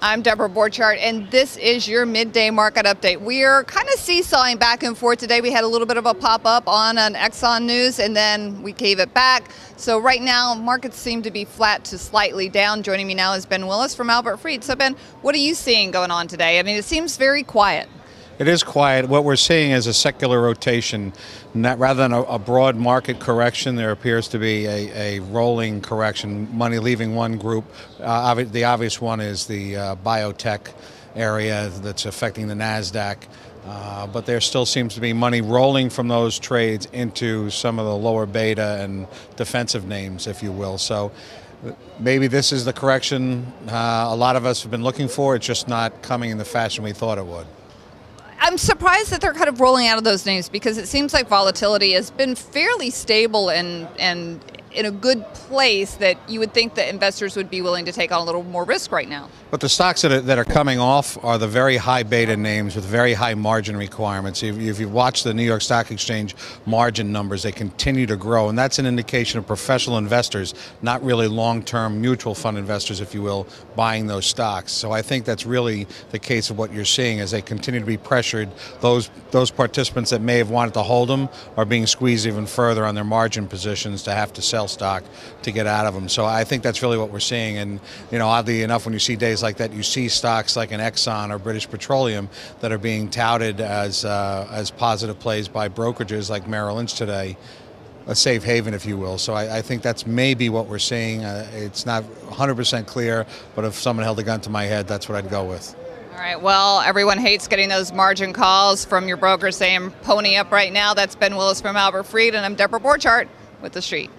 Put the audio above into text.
I'm Deborah Borchardt, and this is your midday market update. We are kind of seesawing back and forth today. We had a little bit of a pop-up on an Exxon news, and then we gave it back. So right now, markets seem to be flat to slightly down. Joining me now is Ben Willis from Albert Fried. So Ben, what are you seeing going on today? I mean, it seems very quiet. It is quiet. What we're seeing is a secular rotation. Rather than a broad market correction, there appears to be a rolling correction, money leaving one group. The obvious one is the biotech area that's affecting the NASDAQ. But there still seems to be money rolling from those trades into some of the lower beta and defensive names, if you will. So maybe this is the correction a lot of us have been looking for. It's just not coming in the fashion we thought it would. I'm surprised that they're kind of rolling out of those names because it seems like volatility has been fairly stable and in a good place that you would think that investors would be willing to take on a little more risk right now. But the stocks that are coming off are the very high beta names with very high margin requirements. If you watch the New York Stock Exchange margin numbers, they continue to grow, and that's an indication of professional investors, not really long-term mutual fund investors, if you will, buying those stocks. So I think that's really the case of what you're seeing as they continue to be pressured. Those participants that may have wanted to hold them are being squeezed even further on their margin positions to have to sell stock to get out of them. So I think that's really what we're seeing. And oddly enough, when you see days like that, you see stocks like an Exxon or British Petroleum that are being touted as positive plays by brokerages like Merrill Lynch today, a safe haven, if you will. So I think that's maybe what we're seeing. It's not 100% clear, but if someone held a gun to my head, that's what I'd go with. All right, well, everyone hates getting those margin calls from your brokers saying pony up right now. That's Ben Willis from Albert Fried, and I'm Deborah Borchardt with The Street.